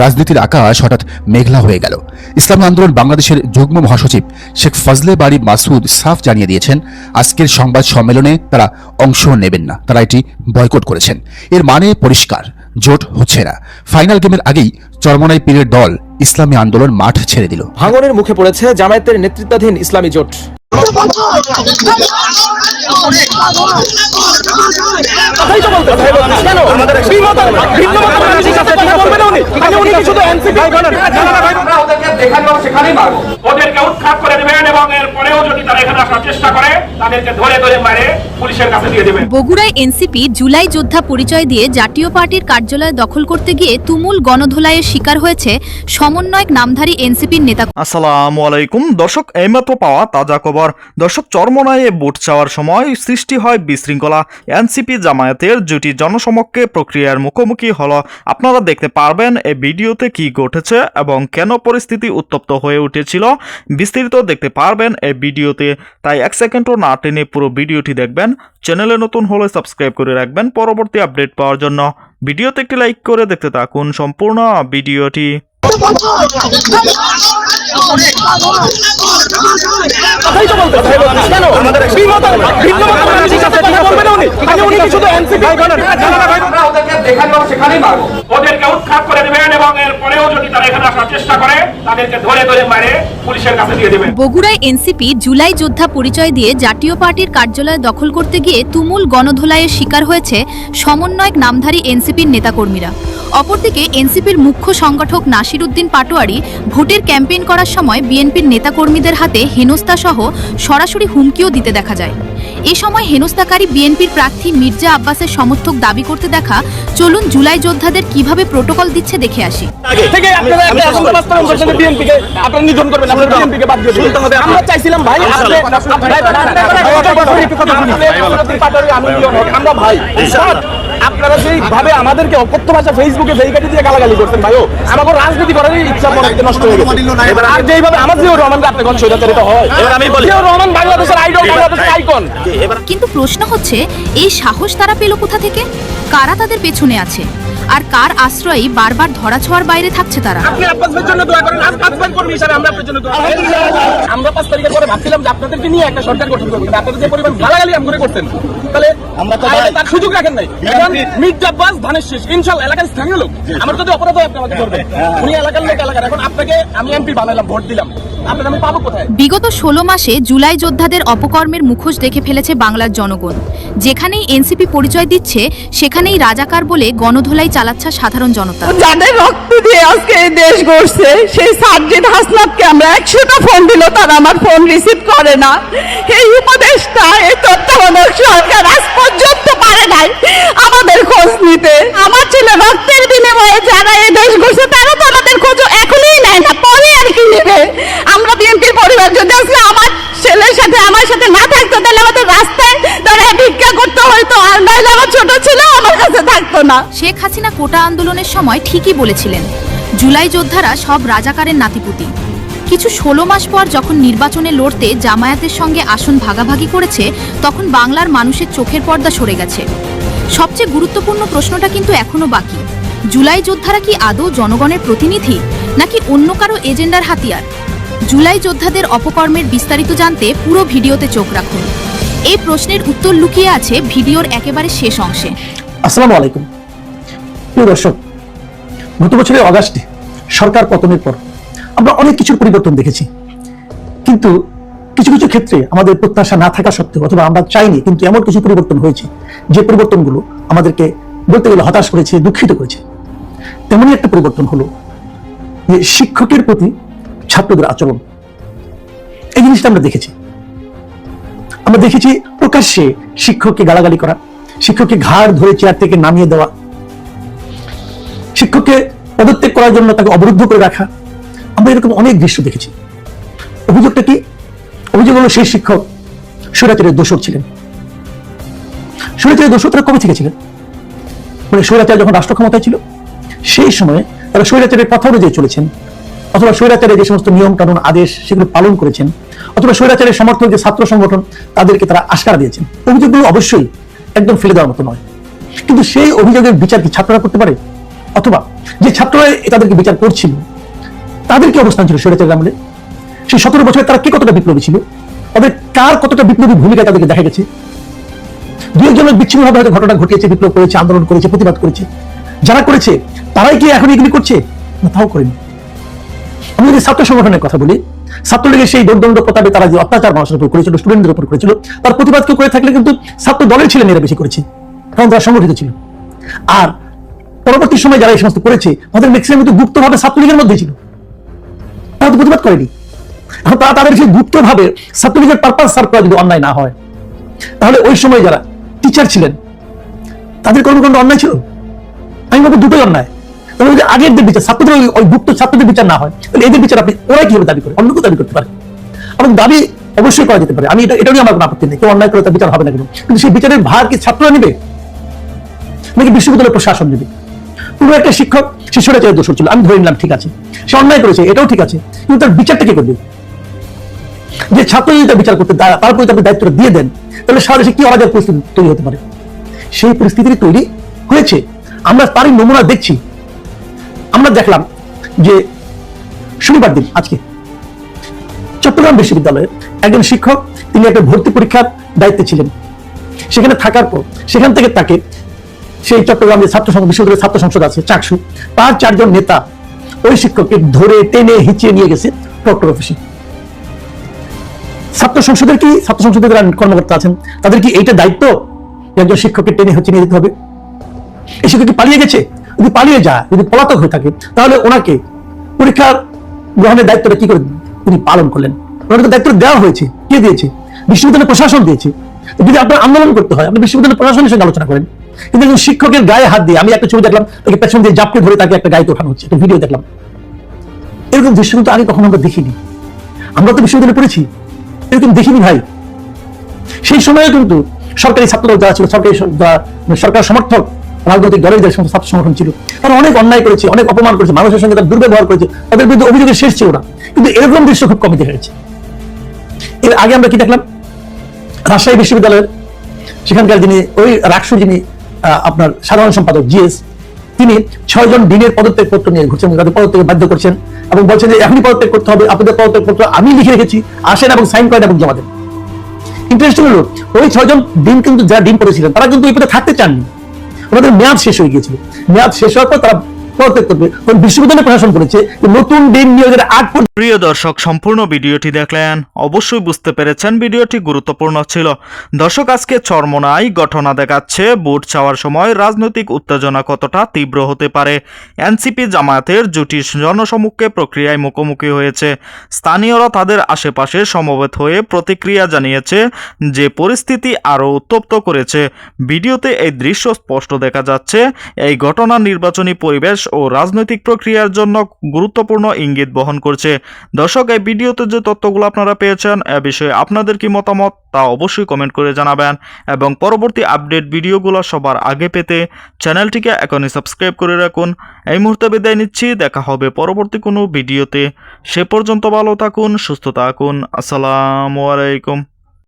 রাজনীতির আকাশ হঠাৎ মেঘলা হয়ে গেল। ইসলামী আন্দোলন বাংলাদেশের যুগ্ম মহাসচিব শেখ ফজলে বারী মাসুদ সাফ জানিয়ে দিয়েছেন, আজকের সংবাদ সম্মেলনে তারা অংশ নেবেন না, তারা এটি বয়কট করেছেন। এর মানে পরিষ্কার, জোট হচ্ছে না। ফাইনাল গেমের আগেই চরমোনাই পীরের দল ইসলামী আন্দোলন মাঠ ছেড়ে দিল। ভাঙনের মুখে পড়েছে জামায়াতের নেতৃত্বাধীন ইসলামী জোট। ওদেরকে উৎখাত করে দেবেন এবং এরপরেও যদি তারা এখানে আসার চেষ্টা করে তাদেরকে ধরে ধরে মারে পুলিশের কাছে দিয়ে দেবেন। বগুড়ায় এনসিপি জুলাই যোদ্ধা পরিচয় দিয়ে জাতীয় পার্টির কার্যালয় দখল করতে গিয়ে তুমুল গণধোলাইয়ের শিকার হয়েছে সমন্বয়ক নামধারী এনসিপির নেতা। আসসালামু আলাইকুম দর্শক, এইমাত্র পাওয়া তাজা খবর। দর্শক, চরমোনাইয়ে ভোট চাওয়ার সময় সৃষ্টি হয় বিশৃঙ্খলা। এনসিপি জামায়াতের জুটি জনসমক্ষে প্রক্রিয়ার মুখোমুখি হলো। আপনারা দেখতে পারবেন এই ভিডিওতে কি ঘটেছে এবং কেন পরিস্থিতি উত্তপ্ত হয়ে উঠেছিল। বিস্তারিত দেখতে পারবেন এই ভিডিওতে, তাই এক সেকেন্ডও না টেনে পুরো ভিডিওটি দেখবেন। চ্যানেলে নতুন হলে সাবস্ক্রাইব করে রাখবেন পরবর্তী আপডেট পাওয়ার জন্য। ভিডিওতে একটি লাইক করে দেখতে থাকুন সম্পূর্ণ ভিডিওটি। ওদেরকে উৎখাত করে দেবেন এবং এরপরেও যদি তারা এখানে আসার চেষ্টা করে তাদেরকে ধরে ধরে মারে পুলিশের কাছে দিয়ে দেবেন। বগুড়ায় এনসিপি জুলাই যোদ্ধা পরিচয় দিয়ে জাতীয় পার্টির কার্যালয় দখল করতে গিয়ে তুমুল গণধোলাইয়ের শিকার হয়েছে সমন্বয়ক নামধারী এনসিপির নেতাকর্মীরা। অপরদিকে এনসিপির মুখ্য সংগঠক নাসির উদ্দিন পাটোয়ারি ভোটের ক্যাম্পেইন করার সময় বিএনপির নেতাকর্মীদের হাতে হেনস্থা সহ সরাসরি হুমকিও দিতে দেখা যায়। এ সময় হেনস্থাকারী বিএনপির প্রার্থী মির্জা আব্বাসের সমর্থক দাবি করতে দেখা। চলুন জুলাই যোদ্ধাদের কিভাবে প্রোটোকল দিচ্ছে দেখে আসি। আমরা চাইছিলাম ভাই আমরা ভাই আপনারা যেভাবে আমাদেরকে অকথ্য ভাষা ফেসবুকে ভেরিকাটি দিয়ে গালাগালি করছেন ভাইও, আমাকে রাজনীতি করার ইচ্ছা মনে নষ্ট হয়ে গেছে। আর যেভাবে আমার জিয়াউর রহমানকে আপনি কোন সৈরাচার এটা হয়, জিয়াউর রহমান বাংলাদেশের আইডল, বাংলাদেশের আইকন। কিন্তু প্রশ্ন হচ্ছে, এই সাহস তারা পেল কোথা থেকে? কারা তাদের পেছনে আছে? আর কার আশ্রয়ই বারবার ধরাছোঁয়ার বাইরে থাকছে তারা? আপনি আব্বাসের জন্য দোয়া করেন, আজ 5 কর্মী হিসাবে আমরা আপনার জন্য দোয়া করি। আমরা 5 তারিখের পরে ভাবছিলাম যে আপনাদেরকে নিয়ে একটা সরকার গঠন করব, কিন্তু আপনাদের যে পরিমাণ গালাগালি আমগরে করতেন, তাহলে আমরা তো তার সুযোগ রাখেন নাই। এখন মির্জা আব্বাস ধানের শেষ, ইনশাআল্লাহ এলাকার স্থানীয় লোক, আমার যদি অপরাধ হয় আপনি আমাকে ধরবেন। উনি এলাকার লোক, এলাকার। এখন আপনাকে আমি এমপি বানাইলাম, ভোট দিলাম, আপনাদের আমি পাবো কোথায়? বিগত 16 মাসে জুলাই যোদ্ধাদের অপকর্মের মুখোশ দেখে ফেলেছে বাংলার জনগণ। যেখানেই এনসিপি পরিচয় দিচ্ছে সেখানেই রাজাকার বলে গণধোলাই চালাচ্ছে সাধারণ জনতা। যাদের রক্ত দিয়ে আজকে এই দেশ গড়ছে, সেই সার্জিদ হাসনাতকে আমরা 100টা ফোন দিল, তারা আমার ফোন রিসিভ করে না। এই উপদেশটা, এই তত্ত্বাবধায়ক সরকার আজ পর্যন্ত পারে নাই আমাদের খোঁজ নিতে। আমার ছেলে রক্তের বিনিময়ে যারা এই দেশ গড়ছে তারা তো আমাদের খোঁজ এখনই নেয় না, পরে আর কি নেবে? আমরা বিএনপির পরিবার যদি আজকে আমার ছেলের সাথে আমার সাথে না থাকতো, তাহলে আমাদের রাস্তায় তারা ভিক্ষা করতে হয়তো, আর নাহলে আমার ছোট ছিল আমার কাছে থাকতো না। শেখ হাসিনা কোটা আন্দোলনের সময় ঠিকই বলেছিলেন, জুলাই যোদ্ধারা সব রাজাকারের নাতিপুতি। কিছু 16 মাস পর যখন নির্বাচনে লড়তে জামায়াতের সঙ্গে আসন ভাগাভাগি করেছে, তখন বাংলার মানুষের চোখের পর্দা সরে গেছে। সবচেয়ে গুরুত্বপূর্ণ প্রশ্নটা কিন্তু এখনো বাকি, জুলাই যোদ্ধারা কি আদৌ জনগণের প্রতিনিধি নাকি অন্য কারো এজেন্ডার হাতিয়ার? জুলাই যোদ্ধাদের অপকর্মের বিস্তারিত জানতে পুরো ভিডিওতে চোখ রাখুন। এই প্রশ্নের উত্তর লুকিয়ে আছে ভিডিওর একেবারে শেষ অংশে। আসসালামু আলাইকুম প্রিয় দর্শক, গত বছরের অগাস্টে সরকার পতনের পর আমরা অনেক কিছুর পরিবর্তন দেখেছি, কিন্তু কিছু কিছু ক্ষেত্রে আমাদের প্রত্যাশা না থাকা সত্ত্বেও, অথবা আমরা চাইনি কিন্তু এমন কিছু পরিবর্তন হয়েছে যে পরিবর্তনগুলো আমাদেরকে বলতে গেলে হতাশ করেছে, দুঃখিত করেছে। তেমনই একটা পরিবর্তন হলো যে শিক্ষকের প্রতি ছাত্রদের আচরণ। এই জিনিসটা আমরা দেখেছি। আমরা দেখেছি প্রকাশ্যে শিক্ষককে গালাগালি করা, শিক্ষককে ঘাড় ধরে চেয়ার থেকে নামিয়ে দেওয়া, শিক্ষককে পদত্যাগ করার জন্য তাকে অবরুদ্ধ করে রাখা। আমরা এরকম অনেক দৃশ্য দেখেছি। অভিযোগটা কি? অভিযোগ হলো সেই শিক্ষক স্বৈরাচারের দোষর ছিলেন। স্বৈরাচারের দোষর তারা কবে থেকে ছিলেন? মানে স্বৈরাচার যখন রাষ্ট্র ক্ষমতায় ছিল সেই সময়ে তারা স্বৈরাচারের কথা অনুযায়ী চলেছেন, অথবা স্বৈরাচারের যে সমস্ত নিয়ম কানুন আদেশ সেগুলো পালন করেছেন, অথবা স্বৈরাচারের সমর্থক যে ছাত্র সংগঠন তাদেরকে তারা আশকারা দিয়েছেন। অভিযোগগুলো অবশ্যই একদম ফেলে দেওয়ার মতো নয়, কিন্তু সেই অভিযোগের বিচার কি ছাত্ররা করতে পারে? অথবা যে ছাত্ররা তাদেরকে বিচার করছিল তাদের কি অবস্থান ছিল স্বৈরাচারের আমলে? সেই 17 বছরে তারা কে কতটা বিপ্লবী ছিল, তাদের কার কতটা বিপ্লবী ভূমিকা তাদেরকে দেখা গেছে। দু একজনের বিচ্ছিন্নভাবে হয়তো ঘটনা ঘটিয়েছে, বিপ্লব করেছে, আন্দোলন করেছে, প্রতিবাদ করেছে, যারা করেছে তারাই কি এখন এগুলি করছে? না, তাও করেনি। আমি যদি ছাত্র সংগঠনের কথা বলি, ছাত্রলীগের সেই দোর্দণ্ড প্রতাপে তারা যে অত্যাচার মানুষের উপর করেছিল, স্টুডেন্টদের উপর করেছিল, তার প্রতিবাদ কেউ করে থাকলে কিন্তু ছাত্র দলের ছেলেমেয়েরা বেশি করেছে, কারণ তারা সংগঠিত ছিল। আর পরবর্তী সময় যারা এই সমস্ত করেছে তাদের ম্যাক্সিমাম কিন্তু গুপ্তভাবে ছাত্রলীগের মধ্যেই ছিল, তারা তো প্রতিবাদ করেনি। এখন তারা তাদের সেই গুপ্তভাবে ছাত্রলীগের পারপাস সার্ভ করা যদি অন্যায় না হয়, তাহলে ওই সময় যারা টিচার ছিলেন তাদের কর্মকাণ্ড অন্যায় ছিল? আমি বলবো দুটোই অন্যায়। তাহলে যদি আগের যে বিচার ছাত্রদের ওই গুপ্ত ছাত্রদের বিচার না হয়, তাহলে এদের বিচার আপনি ওরা কিভাবে দাবি করে? অন্য কেউ দাবি করতে পারে, এবং দাবি অবশ্যই করা যেতে পারে। আমি এটা নিয়ে আমার কোনো আপত্তি নেই, কেউ অন্যায় করে তার বিচার হবে না কেন, কিন্তু সেই বিচারের ভার কি ছাত্ররা নেবে নাকি বিশ্ববিদ্যালয়ের প্রশাসন নেবে? পুরো একটা শিক্ষক সে স্বৈরাচারের দোষর ছিল, আমি ধরে নিলাম ঠিক আছে, সে অন্যায় করেছে, এটাও ঠিক আছে, কিন্তু তার বিচারটা কে করবে? যে ছাত্র যদি তার বিচার করতে তার প্রতি আপনি দায়িত্বটা দিয়ে দেন, তাহলে সারা দেশে কি অরাজক পরিস্থিতি তৈরি হতে পারে? সেই পরিস্থিতি তৈরি হয়েছে, আমরা তারই নমুনা দেখছি। আমরা দেখলাম যে শনিবার দিন আজকে চট্টগ্রাম বিশ্ববিদ্যালয়ে একজন শিক্ষক, তিনি একটা ভর্তি পরীক্ষার দায়িত্বে ছিলেন। সেখানে থাকার পর সেখান থেকে তাকে সেই চট্টগ্রাম যে ছাত্র সংসদ, বিশ্ববিদ্যালয়ের ছাত্র সংসদ আছে চাকসু, তার 4 জন নেতা ওই শিক্ষককে ধরে টেনে হিঁচিয়ে নিয়ে গেছে প্রক্টর অফিসে। ছাত্র সংসদের কি, ছাত্র সংসদের যারা কর্মকর্তা আছেন তাদের কি এইটা দায়িত্ব একজন শিক্ষককে টেনে হচ্ছে নিয়ে যেতে হবে? এই শিক্ষক কি পালিয়ে গেছে? যদি পালিয়ে যায়, যদি পলাতক হয়ে থাকে, তাহলে ওনাকে পরীক্ষার গ্রহণের দায়িত্বটা কি করে তিনি পালন করলেন? ওনাকে দায়িত্ব দেওয়া হয়েছে, কে দিয়েছে? বিশ্ববিদ্যালয় প্রশাসন দিয়েছে। যদি আপনার আন্দোলন করতে হয়, আপনি বিশ্ববিদ্যালয় প্রশাসনের সঙ্গে আলোচনা করেন। কিন্তু একজন শিক্ষকের গায়ে হাত দিয়ে, আমি একটা ছবি দেখলাম, তাকে পেছন দিয়ে জাপটে ধরে তাকে একটা গায়ে ওঠানো হচ্ছে, একটা ভিডিও দেখলাম। এরকম দৃশ্য কিন্তু আগে কখনো আমরা দেখিনি। আমরা তো বিশ্ববিদ্যালয়ে পড়েছি, এরকম দেখিনি ভাই। সেই সময়ে কিন্তু সরকারি ছাত্রদল যারা ছিল, সরকার সমর্থক রাজনৈতিক দলের যে সমস্ত ছাত্র সংগঠন ছিল, তারা অনেক অন্যায় করেছে, অনেক অপমান করেছে, মানুষের সঙ্গে তারা দুর্ব্যবহার করেছে, তাদের বিরুদ্ধে অভিযোগের শেষ ছিল না। কিন্তু এরকম দৃশ্য খুব কমই দেখা গেছে। এর আগে আমরা কি দেখলাম, রাজশাহী বিশ্ববিদ্যালয়ের সেখানকার যিনি ওই রাকসুর যিনি আপনার সাধারণ সম্পাদক জিএস, তিনি 6 জন ডিনের পদত্যাগ পত্র নিয়ে ঘুরছেন, তাদের পদত্যাগে বাধ্য করছেন এবং বলছেন যে এখনই পদত্যাগ করতে হবে, আপনাদের পদত্যাগ পত্র আমি লিখে রেখেছি, আসেন এবং সাইন করেন এবং জমা দেন। ইন্টারেস্টিং হলো, ওই 6 জন ডিন কিন্তু যারা ডিন করেছিলেন তারা কিন্তু এই পদে থাকতে চাননি, ওনাদের মেয়াদ শেষ হয়ে গিয়েছিল। মেয়াদ শেষ হওয়ার পর তারা পদত্যাগ করবে, কারণ বিশ্ববিদ্যালয় প্রশাসন বলেছে নতুন ডিন নিয়োগের আগ পর্যন্ত। প্রিয় দর্শক, সম্পূর্ণ ভিডিওটি দেখলেন, অবশ্যই বুঝতে পেরেছেন ভিডিওটি গুরুত্বপূর্ণ ছিল। দর্শক, আজকে চরমোনাই ঘটনা দেখাচ্ছে ভোট চাওয়ার সময় রাজনৈতিক উত্তেজনা কতটা তীব্র হতে পারে। এনসিপি জামায়াতের জুটি জনসমক্ষে প্রক্রিয়ায় মুখোমুখি হয়েছে। স্থানীয়রা তাদের আশেপাশে সমবেত হয়ে প্রতিক্রিয়া জানিয়েছে, যে পরিস্থিতি আরও উত্তপ্ত করেছে। ভিডিওতে এই দৃশ্য স্পষ্ট দেখা যাচ্ছে। এই ঘটনা নির্বাচনী পরিবেশ ও রাজনৈতিক প্রক্রিয়ার জন্য গুরুত্বপূর্ণ ইঙ্গিত বহন করছে। দর্শক, এই ভিডিওতে যে তথ্যগুলো আপনারা পেয়েছেন, এ বিষয়ে আপনাদের কি মতামত তা অবশ্যই কমেন্ট করে জানাবেন, এবং পরবর্তী আপডেট ভিডিওগুলো সবার আগে পেতে চ্যানেলটিকে এখনই সাবস্ক্রাইব করে রাখুন। এই মুহূর্তে বিদায় নিচ্ছি, দেখা হবে পরবর্তী কোনো ভিডিওতে। সে পর্যন্ত ভালো থাকুন, সুস্থ থাকুন। আসসালামু আলাইকুম।